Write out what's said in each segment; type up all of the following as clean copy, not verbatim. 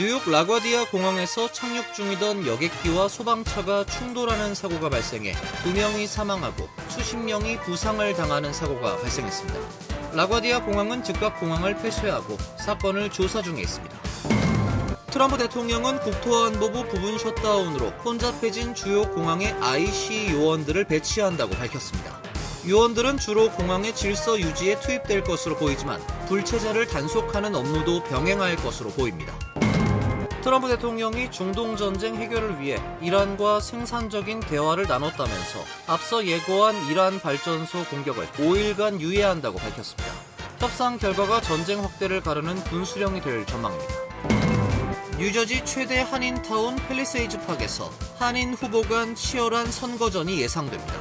뉴욕 라과디아 공항에서 착륙 중이던 여객기와 소방차가 충돌하는 사고가 발생해 2명이 사망하고 수십 명이 부상을 당하는 사고가 발생했습니다. 라과디아 공항은 즉각 공항을 폐쇄하고 사건을 조사 중에 있습니다. 트럼프 대통령은 국토안보부 부분 셧다운으로 혼잡해진 주요 공항에 IC 요원들을 배치한다고 밝혔습니다. 요원들은 주로 공항의 질서 유지에 투입될 것으로 보이지만 불체자를 단속하는 업무도 병행할 것으로 보입니다. 트럼프 대통령이 중동 전쟁 해결을 위해 이란과 생산적인 대화를 나눴다면서 앞서 예고한 이란 발전소 공격을 5일간 유예한다고 밝혔습니다. 협상 결과가 전쟁 확대를 가르는 분수령이 될 전망입니다. 뉴저지 최대 한인타운 팰리세이즈 팍에서 한인 후보 간 치열한 선거전이 예상됩니다.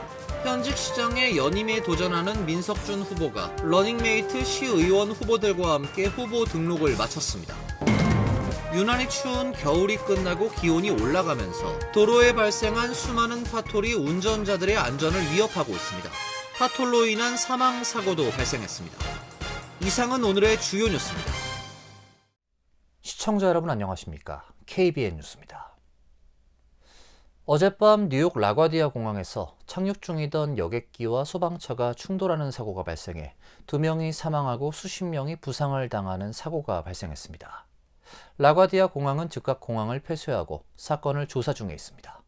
현직 시장에 연임에 도전하는 민석준 후보가 러닝메이트 시의원 후보들과 함께 후보 등록을 마쳤습니다. 유난히 추운 겨울이 끝나고 기온이 올라가면서 도로에 발생한 수많은 파톨이 운전자들의 안전을 위협하고 있습니다. 파톨로 인한 사망 사고도 발생했습니다. 이상은 오늘의 주요 뉴스입니다. 시청자 여러분 안녕하십니까? KBN 뉴스입니다. 어젯밤 뉴욕 라과디아 공항에서 착륙 중이던 여객기와 소방차가 충돌하는 사고가 발생해 2명이 사망하고 수십 명이 부상을 당하는 사고가 발생했습니다. 라과디아 공항은 즉각 공항을 폐쇄하고 사건을 조사 중에 있습니다.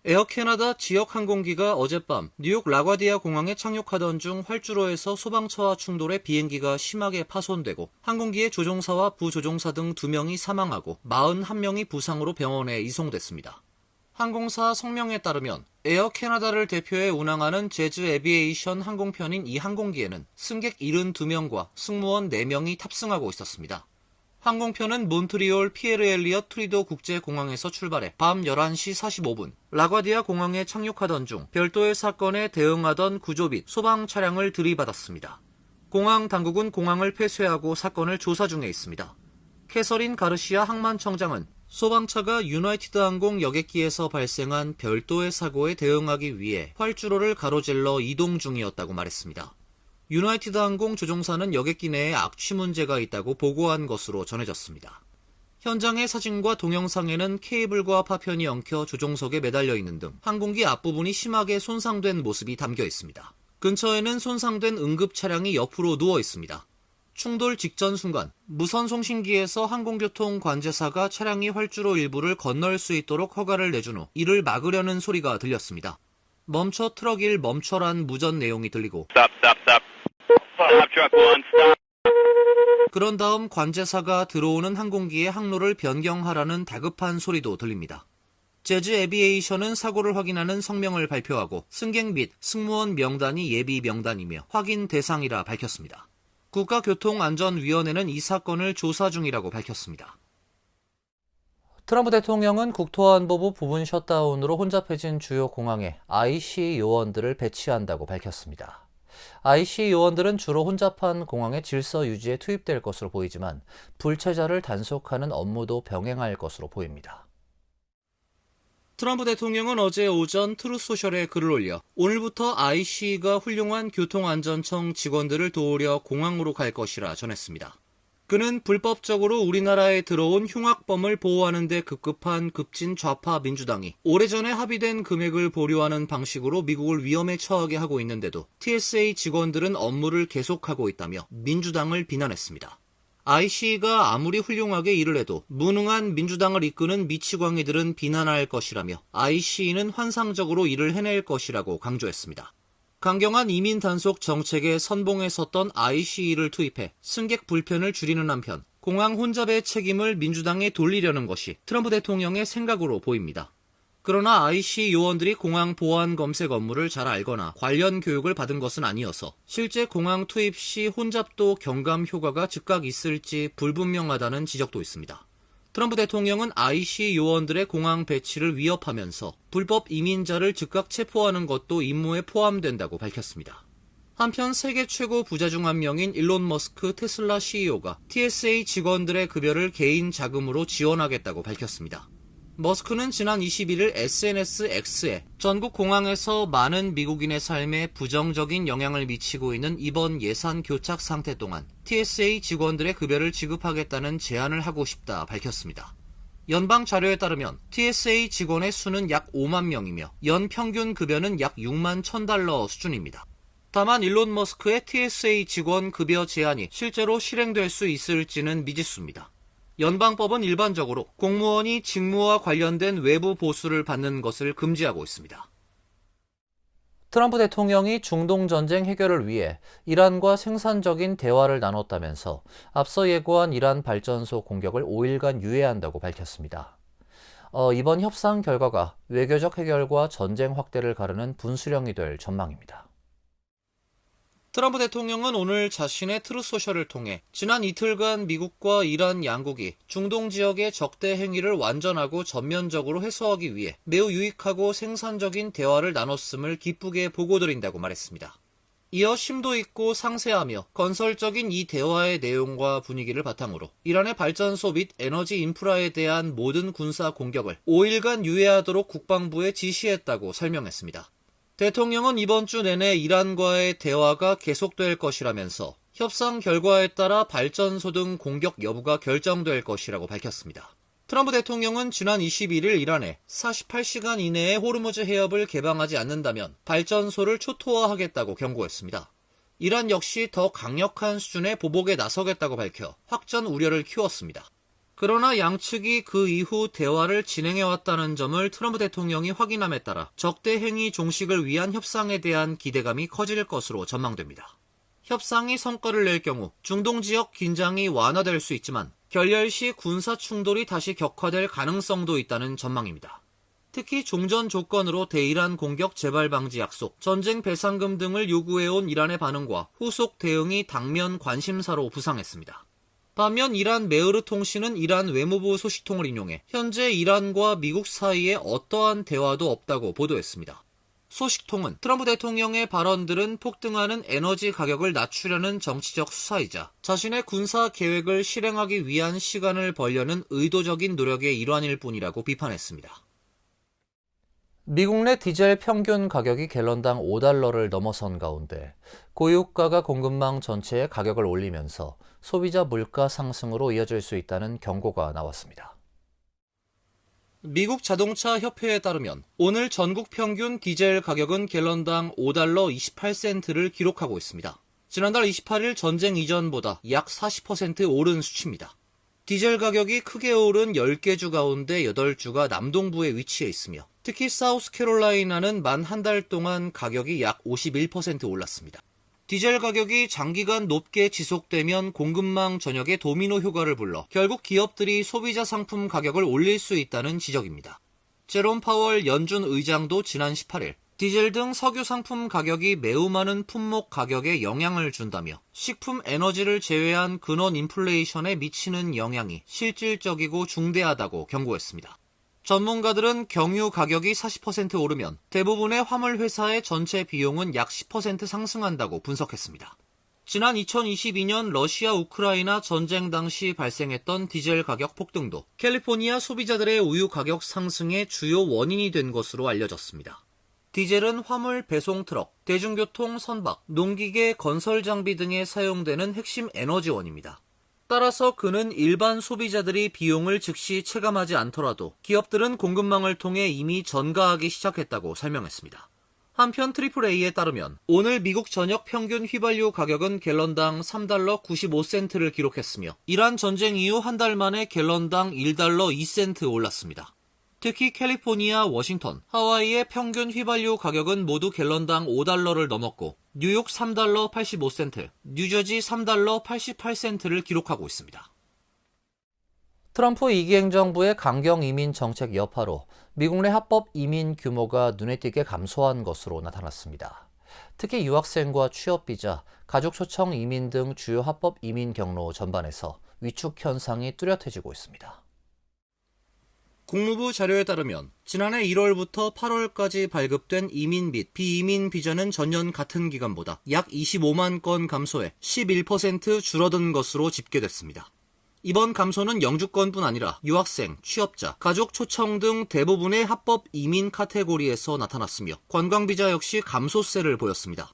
에어캐나다 지역 항공기가 어젯밤 뉴욕 라과디아 공항에 착륙하던 중 활주로에서 소방차와 충돌해 비행기가 심하게 파손되고 항공기의 조종사와 부조종사 등 2명이 사망하고 41명이 부상으로 병원에 이송됐습니다. 항공사 성명에 따르면 에어캐나다를 대표해 운항하는 제즈 에비에이션 항공편인 이 항공기에는 승객 72명과 승무원 4명이 탑승하고 있었습니다. 항공편은 몬트리올 피에르 엘리엇 트리도 국제공항에서 출발해 밤 11시 45분 라과디아 공항에 착륙하던 중 별도의 사건에 대응하던 구조 및 소방 차량을 들이받았습니다. 공항 당국은 공항을 폐쇄하고 사건을 조사 중에 있습니다. 캐서린 가르시아 항만청장은 소방차가 유나이티드 항공 여객기에서 발생한 별도의 사고에 대응하기 위해 활주로를 가로질러 이동 중이었다고 말했습니다. 유나이티드 항공 조종사는 여객기 내에 악취 문제가 있다고 보고한 것으로 전해졌습니다. 현장의 사진과 동영상에는 케이블과 파편이 엉켜 조종석에 매달려 있는 등 항공기 앞부분이 심하게 손상된 모습이 담겨 있습니다. 근처에는 손상된 응급 차량이 옆으로 누워 있습니다. 충돌 직전 순간 무선 송신기에서 항공교통 관제사가 차량이 활주로 일부를 건널 수 있도록 허가를 내준 후 이를 막으려는 소리가 들렸습니다. 멈춰 트럭 1 멈춰란 무전 내용이 들리고 그런 다음 관제사가 들어오는 항공기의 항로를 변경하라는 다급한 소리도 들립니다. 제즈 에비에이션은 사고를 확인하는 성명을 발표하고 승객 및 승무원 명단이 예비 명단이며 확인 대상이라 밝혔습니다. 국가교통안전위원회는 이 사건을 조사 중이라고 밝혔습니다. 트럼프 대통령은 국토안보부 부분 셧다운으로 혼잡해진 주요 공항에 IC 요원들을 배치한다고 밝혔습니다. IC 요원들은 주로 혼잡한 공항의 질서 유지에 투입될 것으로 보이지만 불체자를 단속하는 업무도 병행할 것으로 보입니다. 트럼프 대통령은 어제 오전 트루소셜에 글을 올려 오늘부터 IC가 훌륭한 교통안전청 직원들을 도우려 공항으로 갈 것이라 전했습니다. 그는 불법적으로 우리나라에 들어온 흉악범을 보호하는 데 급급한 급진 좌파 민주당이 오래전에 합의된 금액을 보류하는 방식으로 미국을 위험에 처하게 하고 있는데도 TSA 직원들은 업무를 계속하고 있다며 민주당을 비난했습니다. IC가 아무리 훌륭하게 일을 해도 무능한 민주당을 이끄는 미치광이들은 비난할 것이라며 IC는 환상적으로 일을 해낼 것이라고 강조했습니다. 강경한 이민 단속 정책에 선봉에 섰던 IC를 투입해 승객 불편을 줄이는 한편 공항 혼잡의 책임을 민주당에 돌리려는 것이 트럼프 대통령의 생각으로 보입니다. 그러나 IC 요원들이 공항 보안 검색 업무를 잘 알거나 관련 교육을 받은 것은 아니어서 실제 공항 투입 시 혼잡도 경감 효과가 즉각 있을지 불분명하다는 지적도 있습니다. 트럼프 대통령은 IC 요원들의 공항 배치를 위협하면서 불법 이민자를 즉각 체포하는 것도 임무에 포함된다고 밝혔습니다. 한편 세계 최고 부자 중 한 명인 일론 머스크 테슬라 CEO가 TSA 직원들의 급여를 개인 자금으로 지원하겠다고 밝혔습니다. 머스크는 지난 21일 SNS X에 전국 공항에서 많은 미국인의 삶에 부정적인 영향을 미치고 있는 이번 예산 교착 상태 동안 TSA 직원들의 급여를 지급하겠다는 제안을 하고 싶다 밝혔습니다. 연방 자료에 따르면 TSA 직원의 수는 약 5만 명이며 연 평균 급여는 약 6만 $1,000 수준입니다. 다만 일론 머스크의 TSA 직원 급여 제안이 실제로 실행될 수 있을지는 미지수입니다. 연방법은 일반적으로 공무원이 직무와 관련된 외부 보수를 받는 것을 금지하고 있습니다. 트럼프 대통령이 중동 전쟁 해결을 위해 이란과 생산적인 대화를 나눴다면서 앞서 예고한 이란 발전소 공격을 5일간 유예한다고 밝혔습니다. 이번 협상 결과가 외교적 해결과 전쟁 확대를 가르는 분수령이 될 전망입니다. 트럼프 대통령은 오늘 자신의 트루소셜을 통해 지난 이틀간 미국과 이란 양국이 중동 지역의 적대 행위를 완전하고 전면적으로 해소하기 위해 매우 유익하고 생산적인 대화를 나눴음을 기쁘게 보고드린다고 말했습니다. 이어 심도 있고 상세하며 건설적인 이 대화의 내용과 분위기를 바탕으로 이란의 발전소 및 에너지 인프라에 대한 모든 군사 공격을 5일간 유예하도록 국방부에 지시했다고 설명했습니다. 대통령은 이번 주 내내 이란과의 대화가 계속될 것이라면서 협상 결과에 따라 발전소 등 공격 여부가 결정될 것이라고 밝혔습니다. 트럼프 대통령은 지난 21일 이란에 48시간 이내에 호르무즈 해협을 개방하지 않는다면 발전소를 초토화하겠다고 경고했습니다. 이란 역시 더 강력한 수준의 보복에 나서겠다고 밝혀 확전 우려를 키웠습니다. 그러나 양측이 그 이후 대화를 진행해왔다는 점을 트럼프 대통령이 확인함에 따라 적대 행위 종식을 위한 협상에 대한 기대감이 커질 것으로 전망됩니다. 협상이 성과를 낼 경우 중동 지역 긴장이 완화될 수 있지만 결렬 시 군사 충돌이 다시 격화될 가능성도 있다는 전망입니다. 특히 종전 조건으로 대이란 공격 재발 방지 약속, 전쟁 배상금 등을 요구해온 이란의 반응과 후속 대응이 당면 관심사로 부상했습니다. 반면 이란 메으르 통신은 이란 외무부 소식통을 인용해 현재 이란과 미국 사이에 어떠한 대화도 없다고 보도했습니다. 소식통은 트럼프 대통령의 발언들은 폭등하는 에너지 가격을 낮추려는 정치적 수사이자 자신의 군사 계획을 실행하기 위한 시간을 벌려는 의도적인 노력의 일환일 뿐이라고 비판했습니다. 미국 내 디젤 평균 가격이 갤런당 $5를 넘어선 가운데 고유가가 공급망 전체의 가격을 올리면서 소비자 물가 상승으로 이어질 수 있다는 경고가 나왔습니다. 미국 자동차 협회에 따르면 오늘 전국 평균 디젤 가격은 갤런당 $5.28를 기록하고 있습니다. 지난달 28일 전쟁 이전보다 약 40% 오른 수치입니다. 디젤 가격이 크게 오른 10개 주 가운데 8주가 남동부에 위치해 있으며 특히 사우스캐롤라이나는 만 한 달 동안 가격이 약 51% 올랐습니다. 디젤 가격이 장기간 높게 지속되면 공급망 전역에 도미노 효과를 불러 결국 기업들이 소비자 상품 가격을 올릴 수 있다는 지적입니다. 제롬 파월 연준 의장도 지난 18일 디젤 등 석유 상품 가격이 매우 많은 품목 가격에 영향을 준다며 식품 에너지를 제외한 근원 인플레이션에 미치는 영향이 실질적이고 중대하다고 경고했습니다. 전문가들은 경유 가격이 40% 오르면 대부분의 화물 회사의 전체 비용은 약 10% 상승한다고 분석했습니다. 지난 2022년 러시아 우크라이나 전쟁 당시 발생했던 디젤 가격 폭등도 캘리포니아 소비자들의 우유 가격 상승의 주요 원인이 된 것으로 알려졌습니다. 디젤은 화물 배송 트럭, 대중교통 선박, 농기계 건설 장비 등에 사용되는 핵심 에너지원입니다. 따라서 그는 일반 소비자들이 비용을 즉시 체감하지 않더라도 기업들은 공급망을 통해 이미 전가하기 시작했다고 설명했습니다. 한편 AAA에 따르면 오늘 미국 전역 평균 휘발유 가격은 갤런당 $3.95를 기록했으며 이란 전쟁 이후 한 달 만에 갤런당 $1.02 올랐습니다. 특히 캘리포니아, 워싱턴, 하와이의 평균 휘발유 가격은 모두 갤런당 $5를 넘었고 뉴욕 $3.85, 뉴저지 $3.88를 기록하고 있습니다. 트럼프 2기 행정부의 강경 이민 정책 여파로 미국 내 합법 이민 규모가 눈에 띄게 감소한 것으로 나타났습니다. 특히 유학생과 취업비자, 가족 초청 이민 등 주요 합법 이민 경로 전반에서 위축 현상이 뚜렷해지고 있습니다. 국무부 자료에 따르면 지난해 1월부터 8월까지 발급된 이민 및 비이민 비자는 전년 같은 기간보다 약 25만 건 감소해 11% 줄어든 것으로 집계됐습니다. 이번 감소는 영주권뿐 아니라 유학생, 취업자, 가족 초청 등 대부분의 합법 이민 카테고리에서 나타났으며 관광비자 역시 감소세를 보였습니다.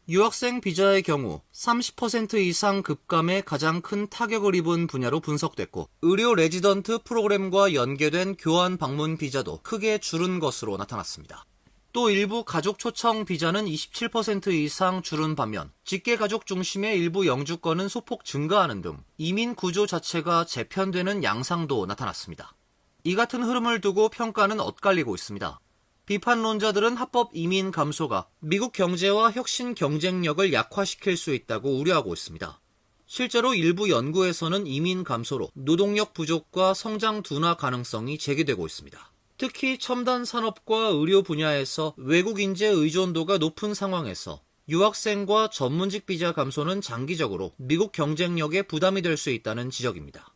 유학생 비자의 경우 30% 이상 급감에 가장 큰 타격을 입은 분야로 분석됐고 의료 레지던트 프로그램과 연계된 교환 방문 비자도 크게 줄은 것으로 나타났습니다. 또 일부 가족 초청 비자는 27% 이상 줄은 반면 직계 가족 중심의 일부 영주권은 소폭 증가하는 등 이민 구조 자체가 재편되는 양상도 나타났습니다. 이 같은 흐름을 두고 평가는 엇갈리고 있습니다. 비판론자들은 합법 이민 감소가 미국 경제와 혁신 경쟁력을 약화시킬 수 있다고 우려하고 있습니다. 실제로 일부 연구에서는 이민 감소로 노동력 부족과 성장 둔화 가능성이 제기되고 있습니다. 특히 첨단 산업과 의료 분야에서 외국 인재 의존도가 높은 상황에서 유학생과 전문직 비자 감소는 장기적으로 미국 경쟁력에 부담이 될 수 있다는 지적입니다.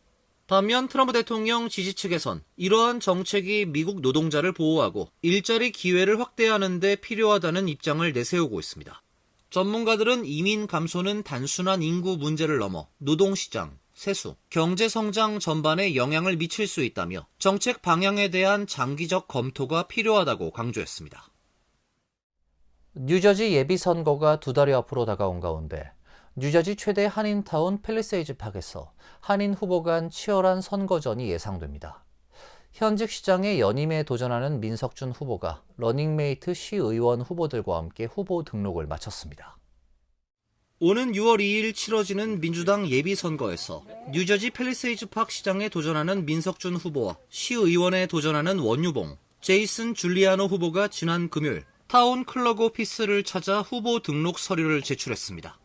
반면 트럼프 대통령 지지 측에선 이러한 정책이 미국 노동자를 보호하고 일자리 기회를 확대하는 데 필요하다는 입장을 내세우고 있습니다. 전문가들은 이민 감소는 단순한 인구 문제를 넘어 노동시장, 세수, 경제성장 전반에 영향을 미칠 수 있다며 정책 방향에 대한 장기적 검토가 필요하다고 강조했습니다. 뉴저지 예비선거가 2달여 앞으로 다가온 가운데 뉴저지 최대 한인타운 팰리세이즈 팍에서 한인 후보 간 치열한 선거전이 예상됩니다. 현직 시장에 연임에 도전하는 민석준 후보가 러닝메이트 시의원 후보들과 함께 후보 등록을 마쳤습니다. 오는 6월 2일 치러지는 민주당 예비선거에서 뉴저지 팰리세이즈 팍 시장에 도전하는 민석준 후보와 시의원에 도전하는 원유봉, 제이슨 줄리아노 후보가 지난 금요일 타운 클럭 오피스를 찾아 후보 등록 서류를 제출했습니다.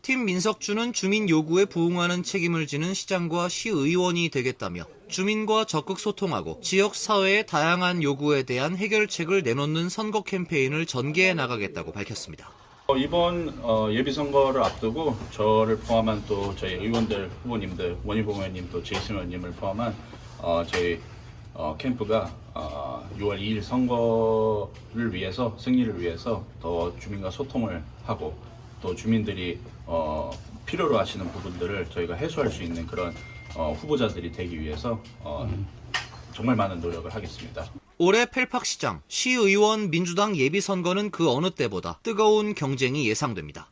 팀 민석준은 주민 요구에 부응하는 책임을 지는 시장과 시의원이 되겠다며 주민과 적극 소통하고 지역사회의 다양한 요구에 대한 해결책을 내놓는 선거 캠페인을 전개해 나가겠다고 밝혔습니다. 이번 예비선거를 앞두고 저를 포함한 또 저희 의원들 후보님들 원희봉 의원님 또 제이슨 의원님을 포함한 저희 캠프가 6월 2일 선거를 위해서 승리를 위해서 더 주민과 소통을 하고 또 주민들이 필요로 하시는 부분들을 저희가 해소할 수 있는 그런 후보자들이 되기 위해서 정말 많은 노력을 하겠습니다. 올해 펠팍시장, 시의원 민주당 예비선거는 그 어느 때보다 뜨거운 경쟁이 예상됩니다.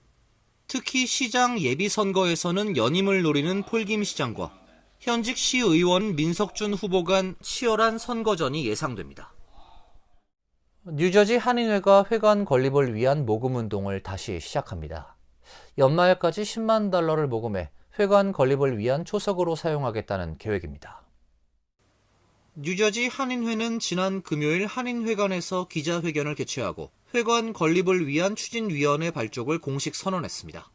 특히 시장 예비선거에서는 연임을 노리는 폴김 시장과 현직 시의원 민석준 후보 간 치열한 선거전이 예상됩니다. 뉴저지 한인회가 회관 건립을 위한 모금운동을 다시 시작합니다. 연말까지 $100,000를 모금해 회관 건립을 위한 초석으로 사용하겠다는 계획입니다. 뉴저지 한인회는 지난 금요일 한인회관에서 기자회견을 개최하고 회관 건립을 위한 추진위원회 발족을 공식 선언했습니다.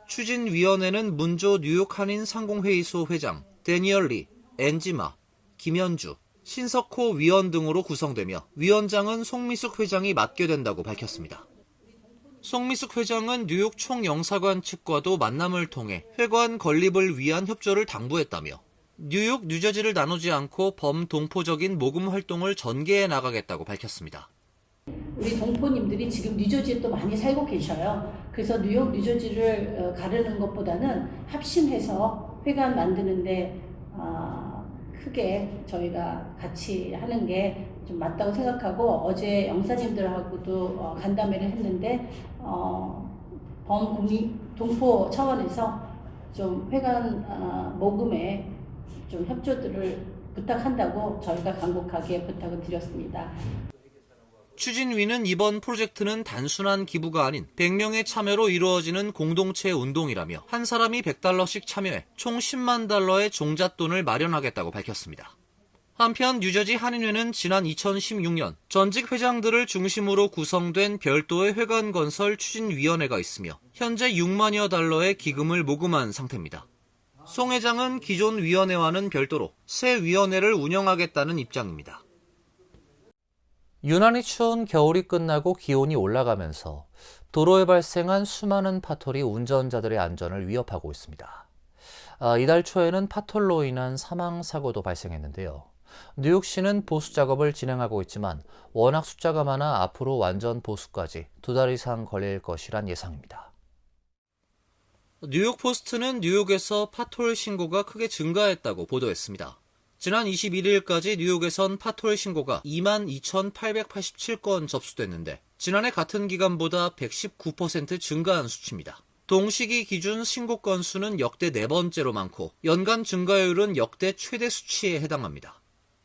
추진위원회는 문조 뉴욕 한인 상공회의소 회장, 데니얼 리, 엔지마, 김현주, 신석호 위원 등으로 구성되며 위원장은 송미숙 회장이 맡게 된다고 밝혔습니다. 송미숙 회장은 뉴욕 총영사관 측과도 만남을 통해 회관 건립을 위한 협조를 당부했다며 뉴욕, 뉴저지를 나누지 않고 범동포적인 모금 활동을 전개해 나가겠다고 밝혔습니다. 우리 동포님들이 지금 뉴저지에 또 많이 살고 계셔요. 그래서 뉴욕, 뉴저지를 가르는 것보다는 합심해서 회관 만드는데 크게 저희가 같이 하는 게 좀 맞다고 생각하고 어제 영사님들하고도 간담회를 했는데 동포 차원에서 좀 회관 모금에 좀 협조들을 부탁한다고 저희가 간곡하게 부탁을 드렸습니다. 추진위는 이번 프로젝트는 단순한 기부가 아닌 100명의 참여로 이루어지는 공동체 운동이라며 한 사람이 $100씩 참여해 총 $100,000의 종잣돈을 마련하겠다고 밝혔습니다. 한편 뉴저지 한인회는 지난 2016년 전직 회장들을 중심으로 구성된 별도의 회관 건설 추진위원회가 있으며 현재 $60,000여 기금을 모금한 상태입니다. 송 회장은 기존 위원회와는 별도로 새 위원회를 운영하겠다는 입장입니다. 유난히 추운 겨울이 끝나고 기온이 올라가면서 도로에 발생한 수많은 파톨이 운전자들의 안전을 위협하고 있습니다. 이달 초에는 파톨로 인한 사망사고도 발생했는데요. 뉴욕시는 보수 작업을 진행하고 있지만 워낙 숫자가 많아 앞으로 완전 보수까지 2달 이상 걸릴 것이란 예상입니다. 뉴욕 포스트는 뉴욕에서 팟홀 신고가 크게 증가했다고 보도했습니다. 지난 21일까지 뉴욕에선 팟홀 신고가 22,887건 접수됐는데 지난해 같은 기간보다 119% 증가한 수치입니다. 동시기 기준 신고 건수는 역대 4번째로 많고 연간 증가율은 역대 최대 수치에 해당합니다.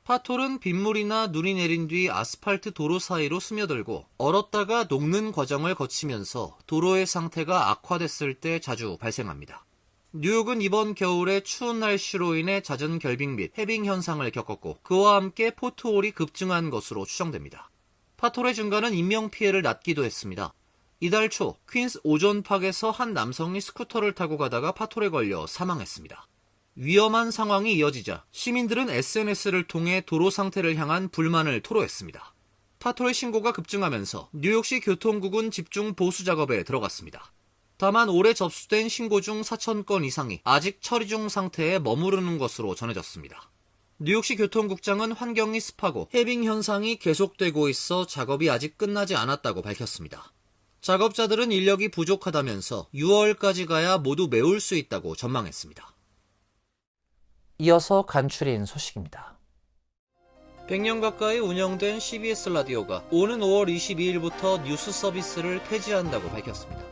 팟홀은 빗물이나 눈이 내린 뒤 아스팔트 도로 사이로 스며들고 얼었다가 녹는 과정을 거치면서 도로의 상태가 악화됐을 때 자주 발생합니다. 뉴욕은 이번 겨울에 추운 날씨로 인해 잦은 결빙 및 해빙 현상을 겪었고 그와 함께 포트홀이 급증한 것으로 추정됩니다. 팟홀의 증가는 인명피해를 낳기도 했습니다. 이달 초 퀸스 오존팍에서 한 남성이 스쿠터를 타고 가다가 팟홀에 걸려 사망했습니다. 위험한 상황이 이어지자 시민들은 SNS를 통해 도로 상태를 향한 불만을 토로했습니다. 팟홀 신고가 급증하면서 뉴욕시 교통국은 집중 보수 작업에 들어갔습니다. 다만 올해 접수된 신고 중 4,000건 이상이 아직 처리 중 상태에 머무르는 것으로 전해졌습니다. 뉴욕시 교통국장은 환경이 습하고 해빙 현상이 계속되고 있어 작업이 아직 끝나지 않았다고 밝혔습니다. 작업자들은 인력이 부족하다면서 6월까지 가야 모두 메울 수 있다고 전망했습니다. 이어서 간추린 소식입니다. 100년 가까이 운영된 CBS 라디오가 오는 5월 22일부터 뉴스 서비스를 폐지한다고 밝혔습니다.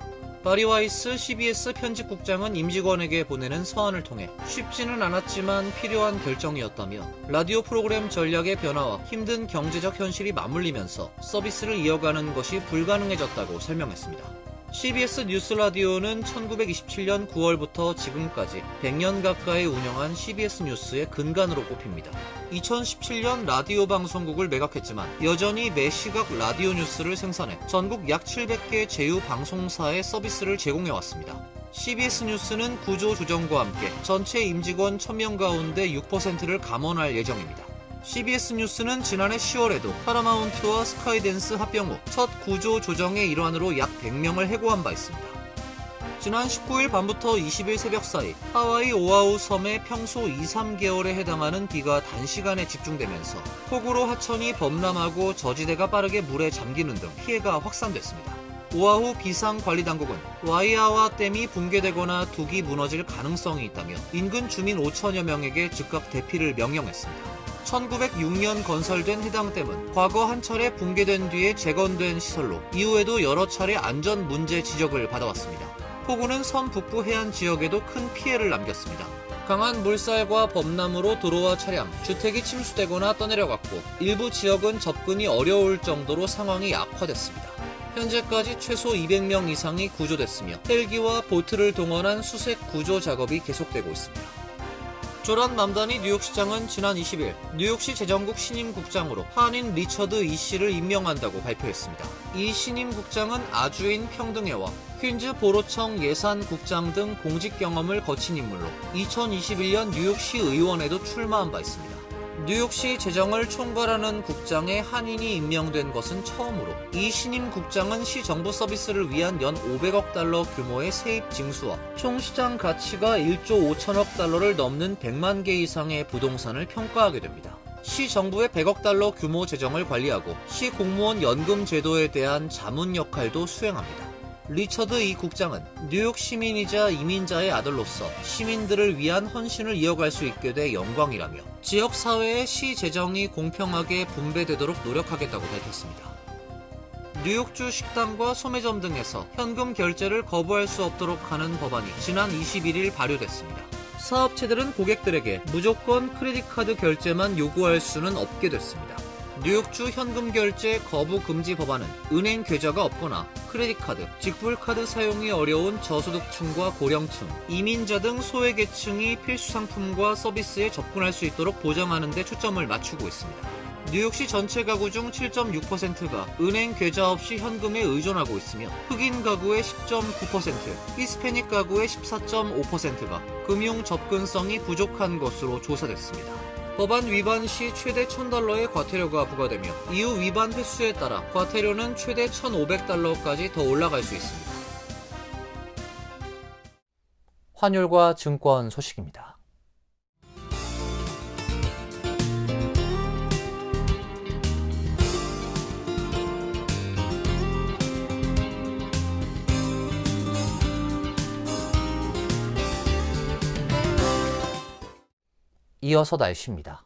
바리 와이스 CBS 편집국장은 임직원에게 보내는 서한을 통해 쉽지는 않았지만 필요한 결정이었다며 라디오 프로그램 전략의 변화와 힘든 경제적 현실이 맞물리면서 서비스를 이어가는 것이 불가능해졌다고 설명했습니다. CBS 뉴스 라디오는 1927년 9월부터 지금까지 100년 가까이 운영한 CBS 뉴스의 근간으로 꼽힙니다. 2017년 라디오 방송국을 매각했지만 여전히 매시각 라디오 뉴스를 생산해 전국 약 700개 제휴 방송사에 서비스를 제공해왔습니다. CBS 뉴스는 구조 조정과 함께 전체 임직원 1000명 가운데 6%를 감원할 예정입니다. CBS 뉴스는 지난해 10월에도 파라마운트와 스카이댄스 합병 후 첫 구조 조정의 일환으로 약 100명을 해고한 바 있습니다. 지난 19일 밤부터 20일 새벽 사이 하와이 오아후 섬에 평소 2-3개월에 해당하는 비가 단시간에 집중되면서 폭우로 하천이 범람하고 저지대가 빠르게 물에 잠기는 등 피해가 확산됐습니다. 오아후 비상관리당국은 와이아와 댐이 붕괴되거나 둑이 무너질 가능성이 있다며 인근 주민 5천여 명에게 즉각 대피를 명령했습니다. 1906년 건설된 해당 댐은 과거 한 차례 붕괴된 뒤에 재건된 시설로 이후에도 여러 차례 안전 문제 지적을 받아왔습니다. 폭우는 섬 북부 해안 지역에도 큰 피해를 남겼습니다. 강한 물살과 범람으로 도로와 차량, 주택이 침수되거나 떠내려갔고 일부 지역은 접근이 어려울 정도로 상황이 악화됐습니다. 현재까지 최소 200명 이상이 구조됐으며 헬기와 보트를 동원한 수색 구조 작업이 계속되고 있습니다. 조란 맘다니 뉴욕시장은 지난 20일 뉴욕시 재정국 신임국장으로 한인 리처드 이 씨를 임명한다고 발표했습니다. 이 신임국장은 아주인 평등회와 퀸즈 보로청 예산국장 등 공직 경험을 거친 인물로 2021년 뉴욕시 의원에도 출마한 바 있습니다. 뉴욕시 재정을 총괄하는 국장에 한인이 임명된 것은 처음으로 이 신임 국장은 시 정부 서비스를 위한 연 500억 달러 규모의 세입 징수와 총 시장 가치가 1조 5천억 달러를 넘는 100만 개 이상의 부동산을 평가하게 됩니다. 시 정부의 100억 달러 규모 재정을 관리하고 시 공무원 연금 제도에 대한 자문 역할도 수행합니다. 리처드 이 국장은 뉴욕 시민이자 이민자의 아들로서 시민들을 위한 헌신을 이어갈 수 있게 돼 영광이라며 지역 사회의 시 재정이 공평하게 분배되도록 노력하겠다고 밝혔습니다. 뉴욕주 식당과 소매점 등에서 현금 결제를 거부할 수 없도록 하는 법안이 지난 21일 발효됐습니다. 사업체들은 고객들에게 무조건 크레딧카드 결제만 요구할 수는 없게 됐습니다. 뉴욕주 현금 결제 거부 금지 법안은 은행 계좌가 없거나 크레딧카드, 직불카드 사용이 어려운 저소득층과 고령층, 이민자 등 소외계층이 필수 상품과 서비스에 접근할 수 있도록 보장하는 데 초점을 맞추고 있습니다. 뉴욕시 전체 가구 중 7.6%가 은행 계좌 없이 현금에 의존하고 있으며 흑인 가구의 10.9%, 히스패닉 가구의 14.5%가 금융 접근성이 부족한 것으로 조사됐습니다. 법안 위반 시 최대 $1,000의 과태료가 부과되며 이후 위반 횟수에 따라 과태료는 최대 $1,500까지 더 올라갈 수 있습니다. 환율과 증권 소식입니다. 이어서 날씨입니다.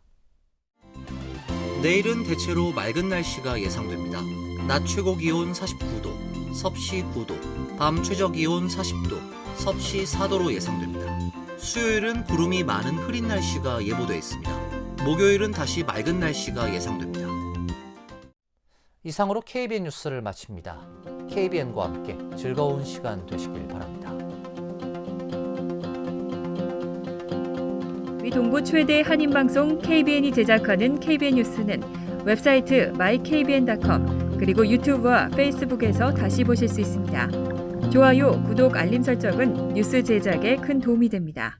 내일은 대체로 맑은 날씨가 예상됩니다. 낮 최고 기온 49도, 섭씨 9도, 밤 최저 기온 40도, 섭씨 4도로 예상됩니다. 수요일은 구름이 많은 흐린 날씨가 예보돼 있습니다. 목요일은 다시 맑은 날씨가 예상됩니다. 이상으로 KBN 뉴스를 마칩니다. KBN과 함께 즐거운 시간 되시길 바랍니다. 동부 최대 한인방송 KBN이 제작하는 KBN 뉴스는 웹사이트 mykbn.com 그리고 유튜브와 페이스북에서 다시 보실 수 있습니다. 좋아요, 구독, 알림 설정은 뉴스 제작에 큰 도움이 됩니다.